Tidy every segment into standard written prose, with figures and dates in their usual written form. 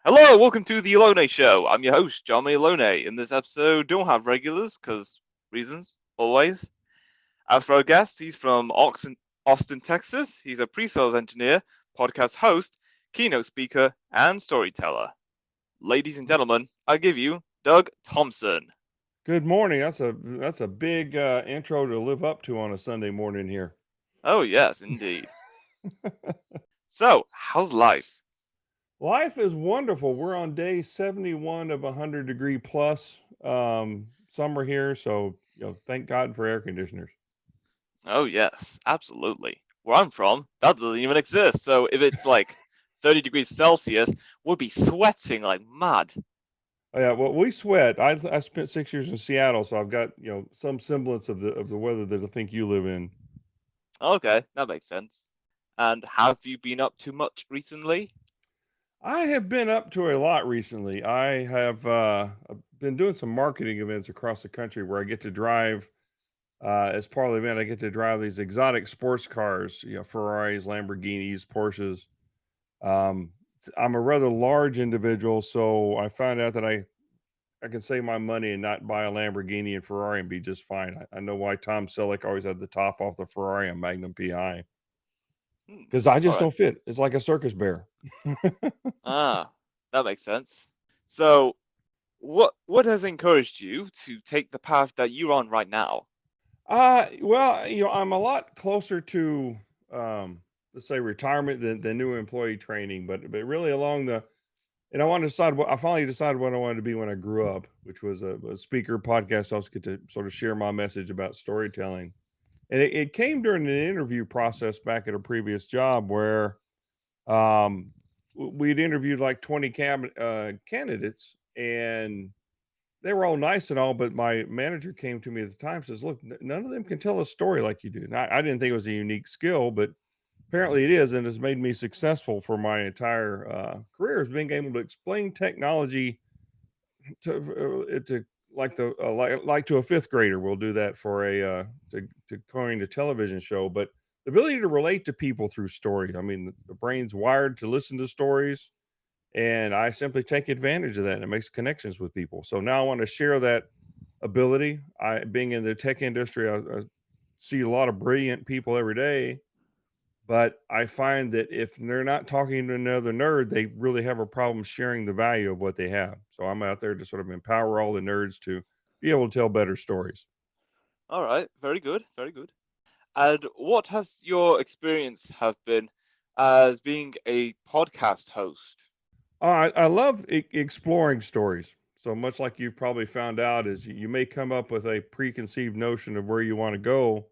Hello, welcome to the E08 Show. I'm your host, John Malone. In this episode, don't have regulars, because reasons, always. As for our guest, he's from Austin, Texas. He's a pre-sales engineer, podcast host, keynote speaker, and storyteller. Ladies and gentlemen, I give you Doug Thompson. Good morning. That's a big intro to live up to on a Sunday morning here. Oh, yes, indeed. So, how's life? Life is wonderful. We're on day 71 of 100-degree plus summer here, so thank God for air conditioners. Oh, yes, absolutely. Where I'm from, that doesn't even exist. So, if it's like 30 degrees Celsius, we'll be sweating like mad. Oh, yeah, well, we sweat. I spent 6 years in Seattle, so I've got some semblance of the weather that I think you live in. Okay, that makes sense. And have you been up to much recently? I have been up to a lot recently. I have been doing some marketing events across the country where I get to drive. As part of the event, I get to drive these exotic sports cars, Ferraris, Lamborghinis, Porsches. I'm a rather large individual, so I found out that I can save my money and not buy a Lamborghini and Ferrari and be just fine. I know why Tom Selleck always had the top off the Ferrari on Magnum PI Hmm, because I all just right. don't fit. It's like a circus bear. Ah, that makes sense. So, what has encouraged you to take the path that you're on right now? Well, I'm a lot closer to, um, let's say, retirement than new employee training, but really along the. And I wanted to decide what I finally decided what I wanted to be when I grew up, which was a speaker, podcast host, get to sort of share my message about storytelling. And it came during an interview process back at a previous job where um, we'd interviewed like 20 candidates, and they were all nice and all. But my manager came to me at the time and says, "Look, none of them can tell a story like you do." And I didn't think it was a unique skill, but apparently it is, and has made me successful for my entire career is being able to explain technology to like the like to a fifth grader. We'll do that for a to coin a television show, but the ability to relate to people through story. I mean, the brain's wired to listen to stories, and I simply take advantage of that, and it makes connections with people. So now I want to share that ability. I being in the tech industry, I see a lot of brilliant people every day, but I find that if they're not talking to another nerd, they really have a problem sharing the value of what they have. So I'm out there to sort of empower all the nerds to be able to tell better stories. All right, very good, very good. And what has your experience have been as being a podcast host? I love exploring stories. So much like you've probably found out is you may come up with a preconceived notion of where you want to go,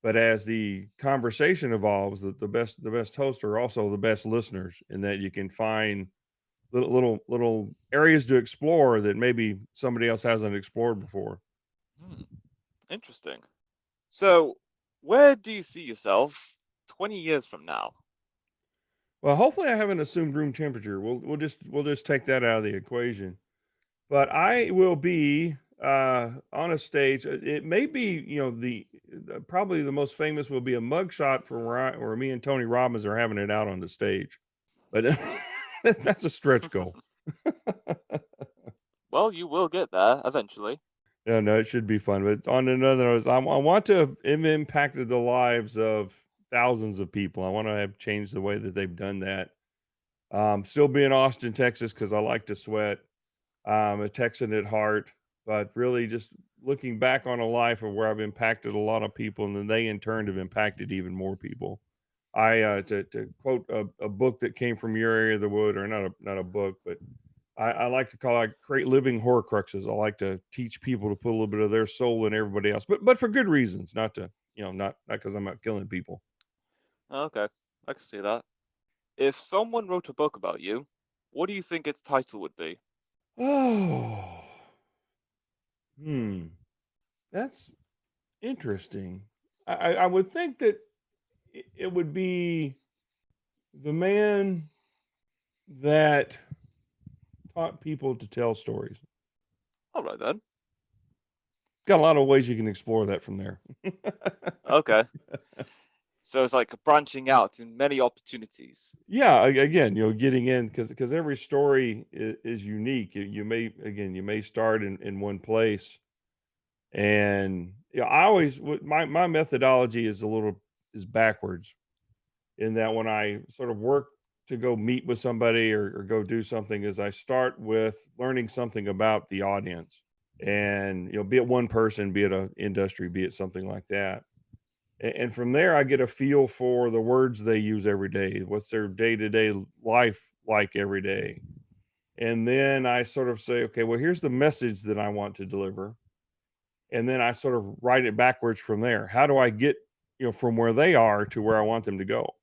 but as the conversation evolves, the best hosts are also the best listeners, in that you can find little areas to explore that maybe somebody else hasn't explored before. Hmm, interesting. So, where do you see yourself 20 years from now? Well, hopefully I haven't assumed room temperature. We'll just take that out of the equation. But I will be on a stage. It may be, probably the most famous will be a mugshot from where me and Tony Robbins are having it out on the stage. But that's a stretch goal. Well, you will get there eventually. Yeah, no, it should be fun. But on another note, I want to have impacted the lives of thousands of people. I want to have changed the way that they've done that. Still be in Austin, Texas, because I like to sweat. A Texan at heart, but really just looking back on a life of where I've impacted a lot of people, and then they in turn have impacted even more people. I to quote a book that came from your area of the wood, or not a book, but I like to call it create living horcruxes. I like to teach people to put a little bit of their soul in everybody else, but for good reasons, not to not because I'm out killing people. Okay, I can see that. If someone wrote a book about you, what do you think its title would be? Oh, hmm, that's interesting. I would think that it would be the man that taught people to tell stories. All right then. Got a lot of ways you can explore that from there. Okay. So it's like branching out in many opportunities. Yeah, again, getting in because every story is unique. You may start in one place, and I always my methodology is backwards in that when I sort of work to go meet with somebody or go do something, is I start with learning something about the audience, and be it one person, be it a industry, be it something like that. And from there, I get a feel for the words they use every day. What's their day to day life like every day? And then I sort of say, okay, well, here's the message that I want to deliver. And then I sort of write it backwards from there. How do I get, from where they are to where I want them to go?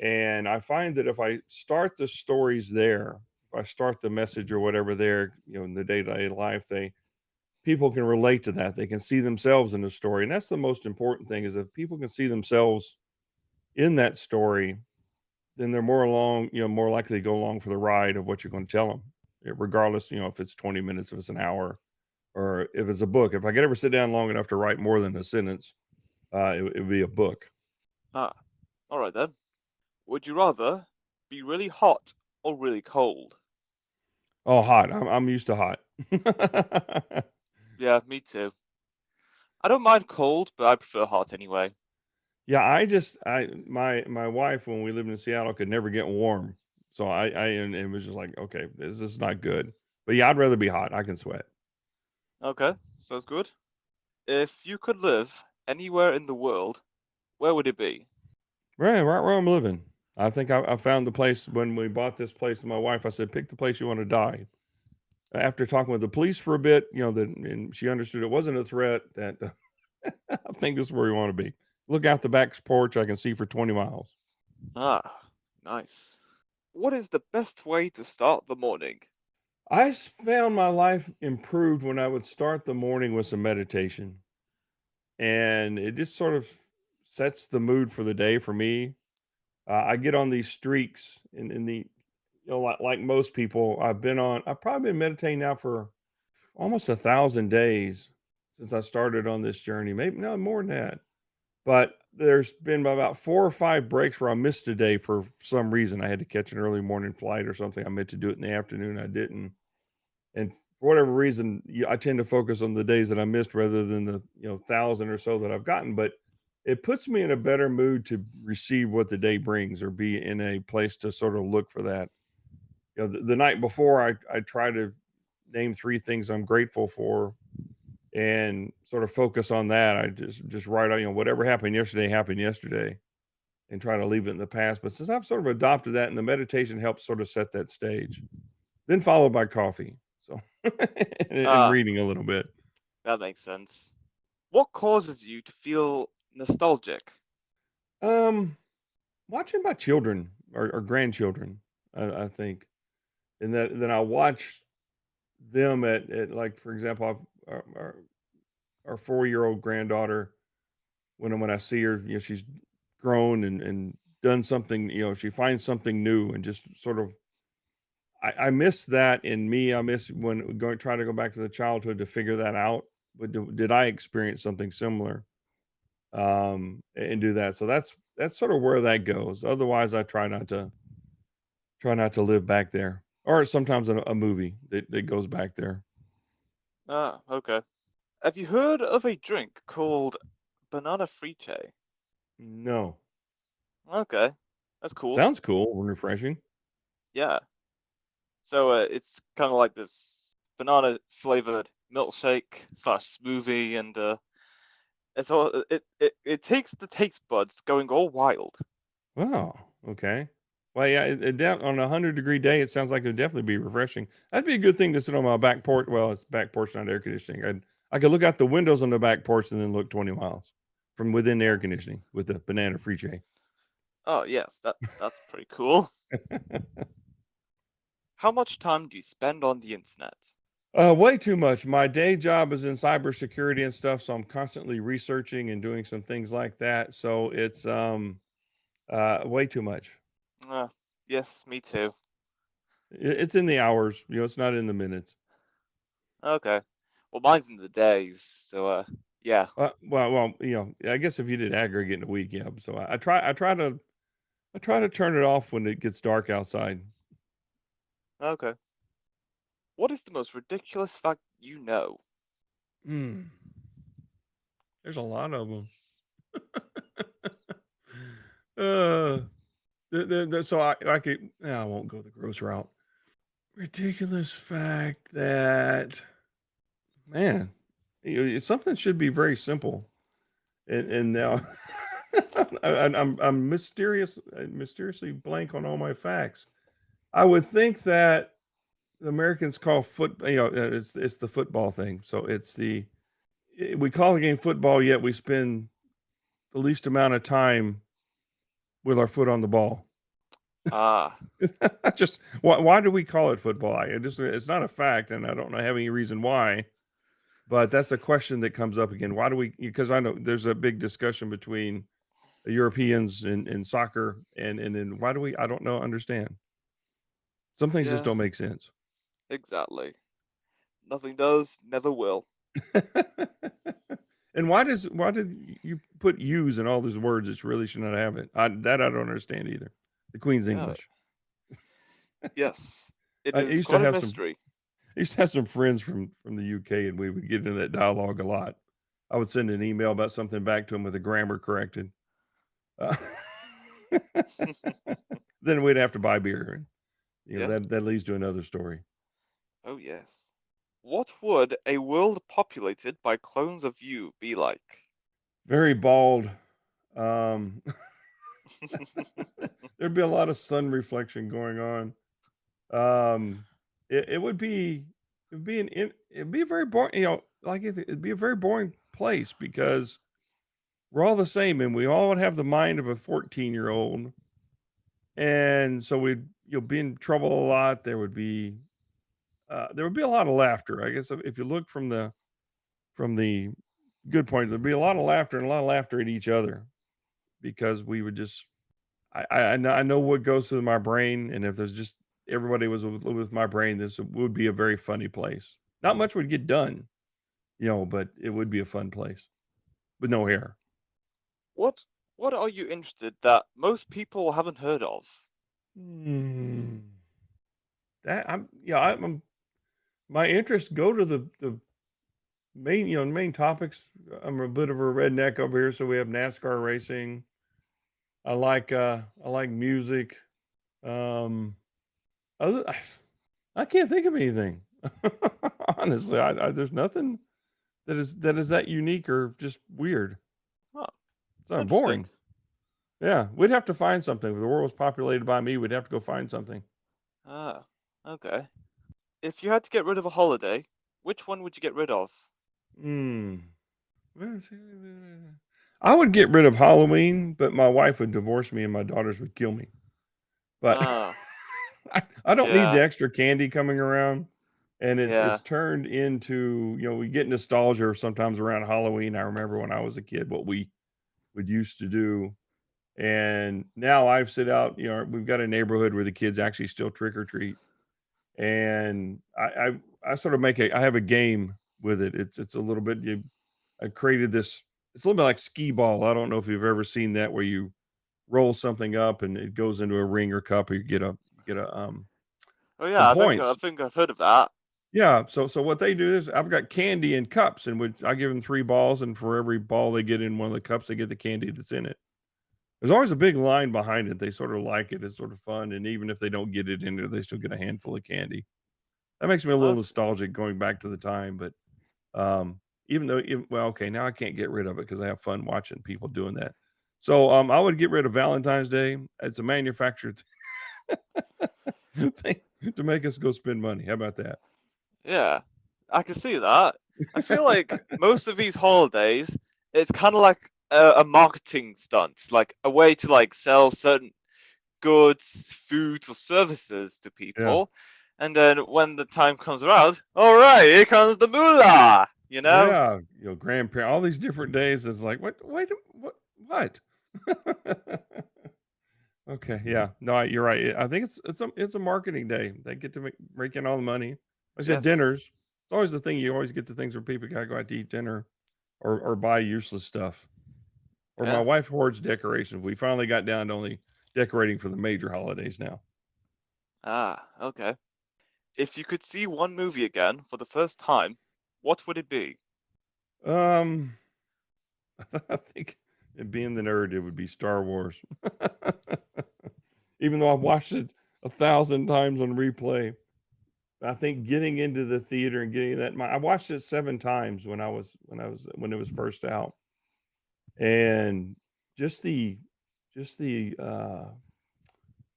And I find that if I start the stories there, if I start the message or whatever there, in the day to day life, people can relate to that. They can see themselves in the story. And that's the most important thing, is if people can see themselves in that story, then they're more likely to go along for the ride of what you're going to tell them, regardless, if it's 20 minutes, if it's an hour, or if it's a book. If I could ever sit down long enough to write more than a sentence, it would be a book. Ah, all right then. Would you rather be really hot or really cold? Oh, hot. I'm used to hot. Yeah, me too. I don't mind cold, but I prefer hot anyway. Yeah, my wife, when we lived in Seattle, could never get warm. So and it was just like, okay, this is not good. But yeah, I'd rather be hot. I can sweat. Okay, sounds good. If you could live anywhere in the world, where would it be? Right where I'm living. I think I found the place when we bought this place with my wife. I said, pick the place you want to die. After talking with the police for a bit, and she understood it wasn't a threat, that I think this is where we want to be. Look out the back porch. I can see for 20 miles. Ah, nice. What is the best way to start the morning? Found my life improved when I would start the morning with some meditation, and it just sort of sets the mood for the day for me. I get on these streaks in the, like most people, I've probably been meditating now for almost 1,000 days since I started on this journey. Maybe no more than that. But there's been about 4 or 5 breaks where I missed a day for some reason. I had to catch an early morning flight or something. I meant to do it in the afternoon. I didn't. And for whatever reason, I tend to focus on the days that I missed rather than the 1,000 or so that I've gotten. But it puts me in a better mood to receive what the day brings, or be in a place to sort of look for that. The night before, I try to name 3 things I'm grateful for and sort of focus on that. I just write out, whatever happened yesterday, and try to leave it in the past. But since I've sort of adopted that, and the meditation helps sort of set that stage, then followed by coffee. So and Ah, reading a little bit. that makes sense. What causes you to feel nostalgic? Um, Watching my children or grandchildren, I think, and that then I watch them at, like, for example, our 4-year-old granddaughter, when I see her, she's grown and done something, she finds something new, and just sort of, I miss that in me. I miss when going trying to go back to the childhood to figure that out. But did I experience something similar? And do that. So that's sort of where that goes. Otherwise, I try not to live back there. Or sometimes a movie that goes back there. Ah, okay. Have you heard of a drink called banana friche? No. Okay, that's cool. Sounds cool and refreshing. Yeah. So it's kind of like this banana flavored milkshake slash smoothie, and it's all it takes the taste buds going all wild. Wow. Okay. Well, yeah, on a 100-degree day, it sounds like it'd definitely be refreshing. That'd be a good thing to sit on my back porch. Well, it's back porch, not air conditioning. I could look out the windows on the back porch and then look 20 miles from within the air conditioning with the banana free tray. Oh yes, that's pretty cool. How much time do you spend on the internet? Way too much. My day job is in cybersecurity and stuff, so I'm constantly researching and doing some things like that. So it's way too much. Uh, yes, me too. It's in the hours, it's not in the minutes. Okay. Well, mine's in the days, so Yeah. Well, I guess if you did aggregate in a week, yeah. So I try to turn it off when it gets dark outside. Okay. What is the most ridiculous fact you know? Hmm. There's a lot of them. uh, so I could. I won't go the gross route. Ridiculous fact that, man, something should be very simple, and now I'm mysteriously blank on all my facts. I would think that the Americans call it's the football thing. So we call the game football, yet we spend the least amount of time with our foot on the ball. Ah, Just why do we call it football? It's not a fact, and I don't have any reason why. But that's a question that comes up again. Why do we? Because I know there's a big discussion between the Europeans in soccer, and then why do we? I don't know. Understand? Some things just yeah, don't make sense. exactly. Nothing does, never will. And why did you put "use" in all these words that really should not have it? I don't understand either. The Queen's Yeah, English. yes. It I is used to quite a have some mystery. I used to have some friends from the UK, and we would get into that dialogue a lot. I would send an email about something back to them with the grammar corrected. Uh, then we'd have to buy beer, and Yeah. that leads to another story. Oh, yes. What would a world populated by clones of you be like? Very bald. Um, there'd be a lot of sun reflection going on. Um, it would be it'd be a very boring. It'd be a very boring place because we're all the same, and we all would have the mind of a 14-year-old, and so we'd be in trouble a lot. There would be a lot of laughter. I guess if you look from the good point, there'd be a lot of laughter and a lot of laughter at each other because we would just I know what goes through my brain, and if there's just everybody was with my brain, this would be a very funny place. Not much would get done, but it would be a fun place with no hair. What what are you interested that most people haven't heard of? Hmm. That I'm yeah I'm My interests go to the main topics. I'm a bit of a redneck over here, so we have NASCAR racing. I like music. Um, other, I can't think of anything. Honestly, there's nothing that is that unique or just weird. Oh, It's not interesting. boring. Yeah, we'd have to find something. If the world was populated by me, we'd have to go find something. Ah, okay. If you had to get rid of a holiday, which one would you get rid of? Hmm. I would get rid of Halloween, but my wife would divorce me and my daughters would kill me. But Ah, I don't need the yeah, extra candy coming around. And it's yeah. turned into, we get nostalgia sometimes around Halloween. I remember when I was a kid what we would used to do. And now I've sit out, we've got a neighborhood where the kids actually still trick or treat. And I sort of I have a game with it. It's a little bit I created this. It's a little bit like skee ball. I don't know if you've ever seen that where you roll something up and it goes into a ring or cup, or you get a Oh some yeah, I points. think I've heard of that. Yeah. So what they do is I've got candy in cups, in which I give them 3 balls, and for every ball they get in one of the cups, they get the candy that's in it. There's always a big line behind it. They sort of like it. It's sort of fun, and even if they don't get it in there, they still get a handful of candy. That makes me a little Okay. nostalgic going back to the time, but um, well, okay, now I can't get rid of it because I have fun watching people doing that. So I would get rid of Valentine's Day. It's a manufactured thing to make us go spend money. How about that? Yeah, I can see that. I feel like most of these holidays, it's kind of like a marketing stunt, like a way to like sell certain goods, foods, or services to Yeah. people. And then when the time comes around, all right, here comes the moolah, you know? Yeah, grandparent, all these different days. It's like, what? Wait, what? Okay, yeah, no, you're right. I think it's a marketing day. They get to rake in all the money. I said Yes. dinners. It's always the thing. You always get the things where people gotta go out to eat dinner. or buy useless stuff. Or my Yeah. wife hoards decorations. We finally got down to only decorating for the major holidays now. Ah, okay. If you could see one movie again for the first time, what would it be? Um, I think, and being the nerd, it would be Star Wars. Even though I've watched it 1,000 times on replay, I think getting into the theater and getting that, I watched it 7 times when it was first out, and just the just the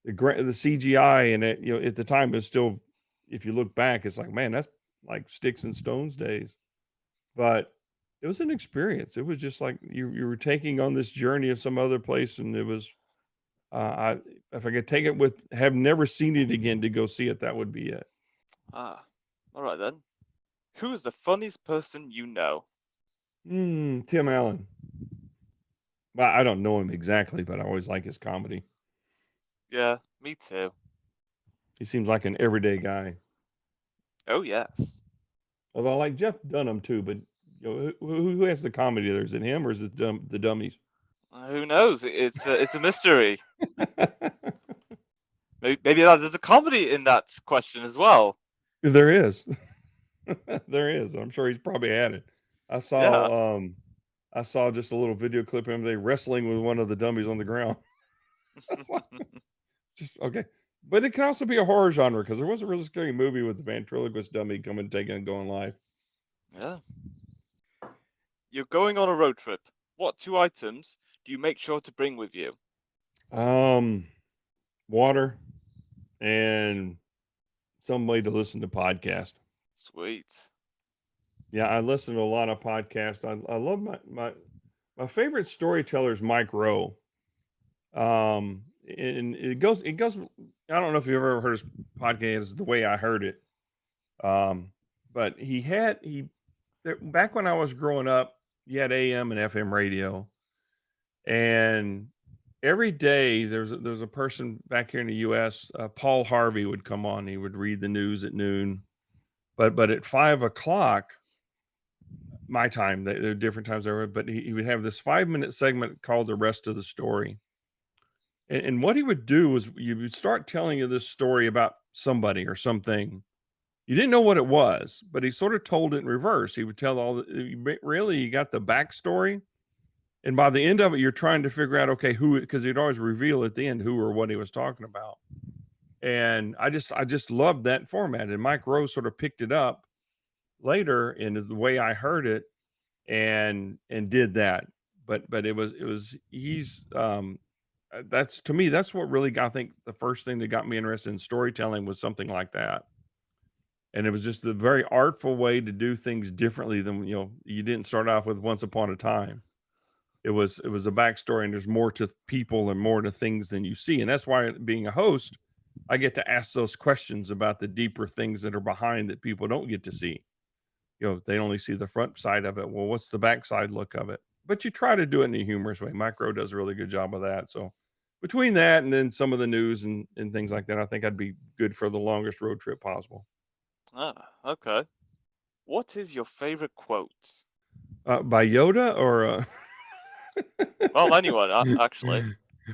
CGI and it, at the time it's still, if you look back, it's like, man, that's like sticks and stones days. But it was an experience. It was just like you were taking on this journey of some other place, and it was, I if I could take it with have never seen it again to go see it, that would be it. Ah, all right then. Who is the funniest person you know? Tim Allen. Well, I don't know him exactly, but I always like his comedy. Yeah, me too. He seems like an everyday guy. Oh yes. Although I like Jeff Dunham too, but who has the comedy there? Is it him or is it the dummies? Who knows? It's a mystery. Maybe there's a comedy in that question as well. There is. There is. I'm sure he's probably had it. I Yeah. saw I saw just a little video clip of him they wrestling with one of the dummies on the ground. Just okay. But it can also be a horror genre because there was a really scary movie with the ventriloquist dummy coming, taking and going live. Yeah. You're going on a road trip. What two items do you make sure to bring with you? Um, Water and some way to listen to podcast. Sweet. Yeah, I listen to a lot of podcasts. I love my favorite storyteller is Mike Rowe. And it goes. I don't know if you've ever heard his podcast, The Way I Heard It. Um, but back when I was growing up, you had AM and FM radio, and every day there's a person back here in the U.S. Paul Harvey would come on. He would read the news at noon, but at 5 o'clock my time, there are different times there, but he would have this 5 minute segment called The Rest of the Story. And what he would do was you would start telling you this story about somebody or something. You didn't know what it was, but he sort of told it in reverse. He would tell really, you got the backstory. And by the end of it, you're trying to figure out, okay, who, because he'd always reveal at the end who or what he was talking about. And I just loved that format. And Mike Rose sort of picked it up later in The Way I Heard It and did that. But it was he's that's, to me, that's what really got, I think the first thing that got me interested in storytelling was something like that. And it was just the very artful way to do things differently than, you didn't start off with Once Upon a Time. It was a backstory, and there's more to people and more to things than you see. And that's why, being a host, I get to ask those questions about the deeper things that are behind that people don't get to see. They only see the front side of it. Well, what's the backside look of it? But you try to do it in a humorous way. Micro does a really good job of that. So between that and then some of the news and things like that, I think I'd be good for the longest road trip possible. Ah, okay. What is your favorite quote? By Yoda or Well, anyone, actually.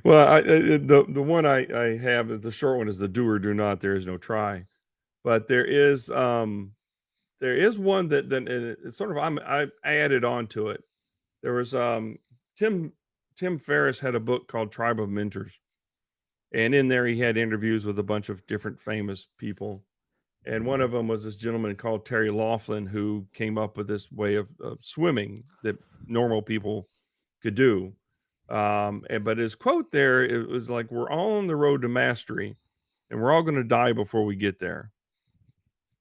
well, the one I have is the short one is the do or do not. There is no try, but there is one that it's sort of, I added on to it. There was Tim Tim Ferriss had a book called Tribe of Mentors, and in there he had interviews with a bunch of different famous people. And one of them was this gentleman called Terry Laughlin, who came up with this way of swimming that normal people could do. But his quote there, it was like, "We're all on the road to mastery, and we're all going to die before we get there."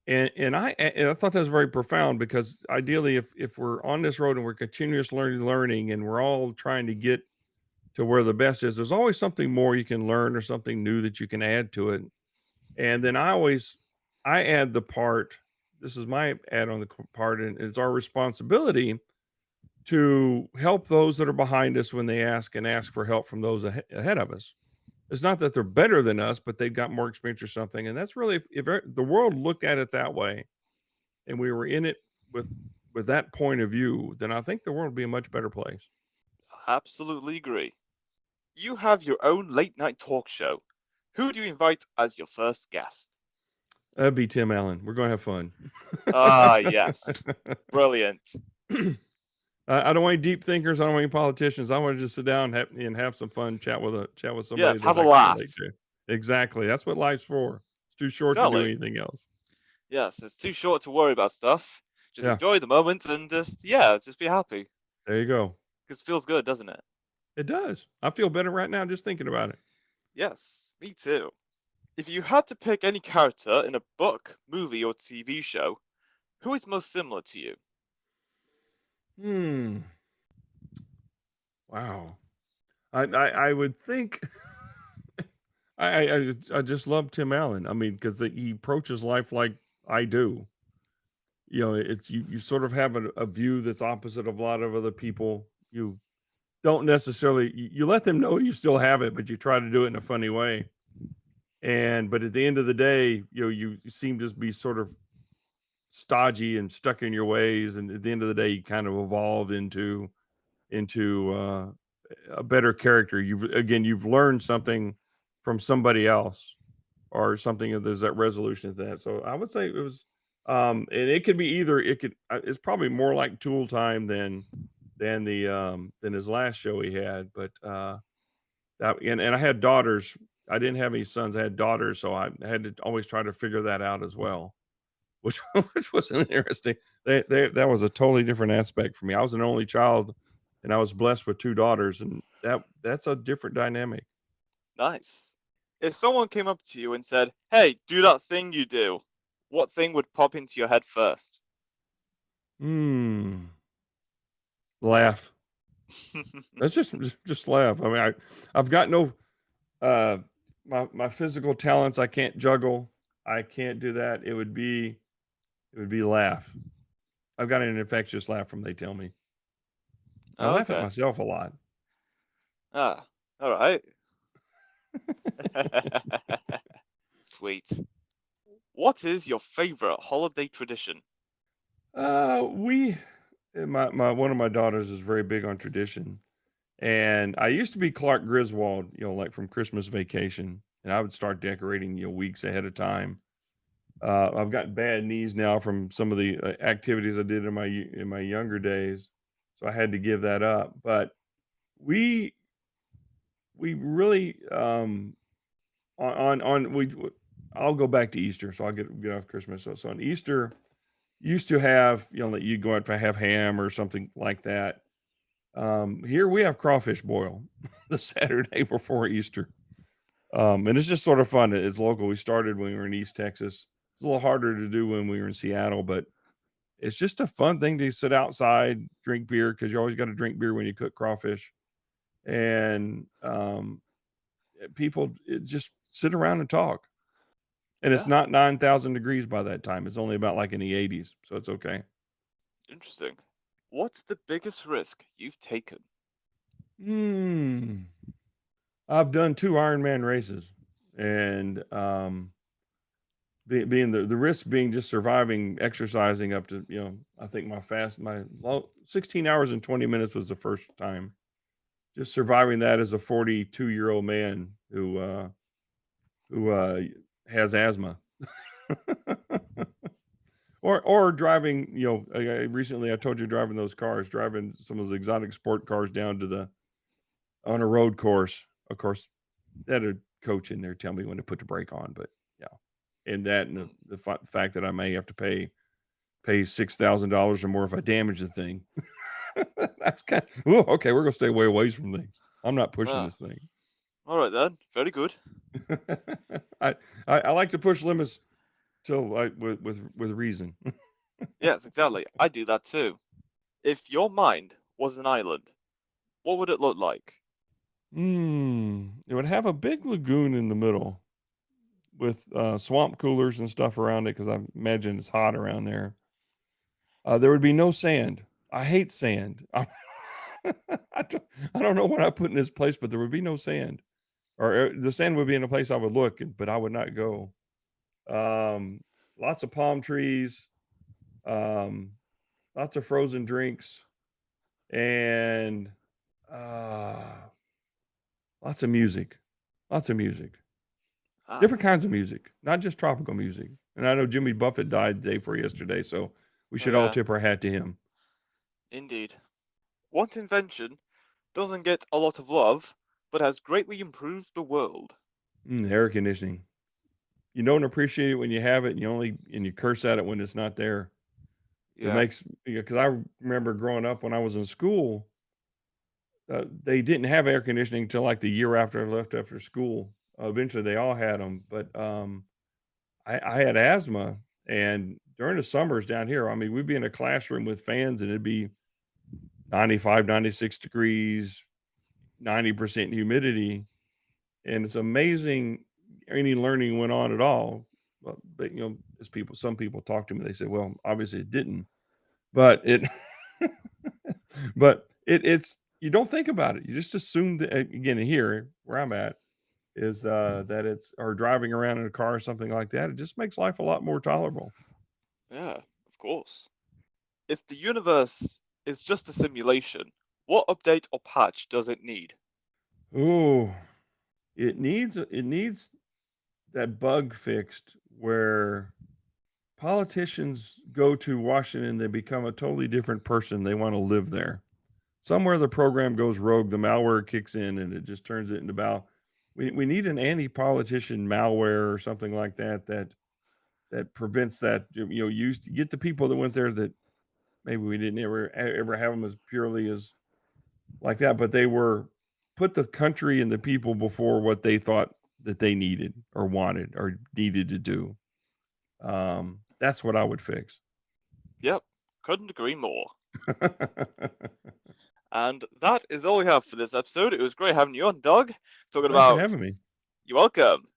And I thought that was very profound, because ideally, if we're on this road and we're continuous learning, and we're all trying to get to where the best is, there's always something more you can learn or something new that you can add to it. And then I add the part. This is my add on the part, and it's our responsibility to help those that are behind us when they ask for help from those ahead of us. It's not that they're better than us, but they've got more experience or something. And that's really, if the world looked at it that way, and we were in it with with that point of view, then I think the world would be a much better place. Absolutely agree. You have your own late night talk show. Who do you invite as your first guest? That'd be Tim Allen. We're gonna have fun. Ah, yes. Brilliant. I don't want any deep thinkers. I don't want any politicians. I want to just sit down and have some fun, chat with somebody Yes, that have a I can laugh. relate to. Exactly. That's what life's for. It's too short to do Exactly. anything else. Yes, it's too short to worry about stuff. Just Yeah, enjoy the moment and just be happy. there you go. Because it feels good, doesn't it? It does. I feel better right now just thinking about it. Yes, me too. If you had to pick any character in a book, movie, or TV show, who is most similar to you? Hmm. Wow. I would think I just love Tim Allen. I mean, because he approaches life like I do. You know, it's you sort of have a view that's opposite of a lot of other people. You don't necessarily you let them know you still have it, but you try to do it in a funny way. And but at the end of the day, you seem to be sort of stodgy and stuck in your ways. And at the end of the day, you kind of evolve into a better character. You've learned something from somebody else or something. There's that resolution to that. So I would say it was, and it could be either. It's probably more like Tool Time than his last show he had. But and I had daughters. I didn't have any sons. I had daughters, so I had to always try to figure that out as well, which which was interesting. That was a totally different aspect for me. I was an only child, and I was blessed with two daughters, and that's a different dynamic. Nice. If someone came up to you and said, "Hey, do that thing you do," what thing would pop into your head first? Hmm. Laugh. That's just laugh. I mean, I've got no uh my physical talents. I can't juggle. I can't do that. It would be laugh. I've got an infectious laugh from they tell me. I laugh at Okay. myself a lot. Ah, all right. Sweet. What is your favorite holiday tradition? We my one of my daughters is very big on tradition. And I used to be Clark Griswold, like from Christmas Vacation, and I would start decorating, weeks ahead of time. I've got bad knees now from some of the activities I did in my younger days, so I had to give that up. But we we really on we I'll go back to Easter, so I'll get off Christmas. So on Easter, used to have that you go out to have ham or something like that. Here we have crawfish boil the Saturday before Easter. And it's just sort of fun. It's local. We started when we were in East Texas. It's a little harder to do when we were in Seattle, but it's just a fun thing to sit outside, drink beer, because you always got to drink beer when you cook crawfish. And people just sit around and talk. And it's Yeah, not 9,000 degrees by that time. It's only about like in the 80s. So it's okay. interesting. What's the biggest risk you've taken? Hmm. I've done two Ironman races. And being the risk being just surviving, exercising up to, I think my 16 hours and 20 minutes was the first time. Just surviving that as a 42-year-old man who has asthma. Or driving, recently I told you driving those cars, driving some of those exotic sport cars down on a road course. Of course, they had a coach in there tell me when to put the brake on, but yeah. And that and Hmm, the fact that I may have to pay $6,000 or more if I damage the thing. That's okay. We're gonna stay way away from things. I'm not pushing ah, this thing. all right then. Very good. I, I like to push limits till with reason. Yes, exactly. I do that too. If your mind was an island, what would it look like? It would have a big lagoon in the middle with swamp coolers and stuff around it because I imagine it's hot around there. There would be no sand. I hate sand. I don't, I don't know what I put in this place, but there would be no sand, or the sand would be in a place I would look, but I would not go. Um, Lots of palm trees. Um, lots of frozen drinks, and uh, lots of music. Lots of music. Ah, Different kinds of music, not just tropical music. And I know Jimmy Buffett died the day before yesterday, so we oh should all yeah, tip our hat to him. indeed. What invention doesn't get a lot of love, but has greatly improved the world? Air conditioning. You don't appreciate it when you have it, and you curse at it when it's not there. It Yeah, makes, because I remember growing up when I was in school, they didn't have air conditioning until like the year after I left after school. Eventually, they all had them, but I had asthma, and during the summers down here, I mean, we'd be in a classroom with fans, and it'd be 95, 96 degrees, 90% humidity, and it's amazing any learning went on at all. But as some people talk to me, they say, "Well, obviously it didn't," but it's you don't think about it. You just assume that, again, here where I'm at is that it's or driving around in a car or something like that. It just makes life a lot more tolerable. yeah, of course. If the universe is just a simulation, what update or patch does it need? Ooh, it needs that bug fixed where politicians go to Washington, they become a totally different person. They want to live there. Somewhere the program goes rogue, the malware kicks in, and it just turns it into We need an anti-politician malware or something like that that prevents that. Use to get the people that went there that maybe we didn't ever have them as purely as like that, but they were put the country and the people before what they thought that they needed or wanted or needed to do. That's what I would fix. Yep, couldn't agree more. And that is all we have for this episode. It was great having you on, Doug, talking Thanks for about. having me. You're welcome.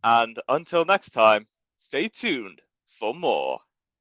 And until next time, stay tuned for more.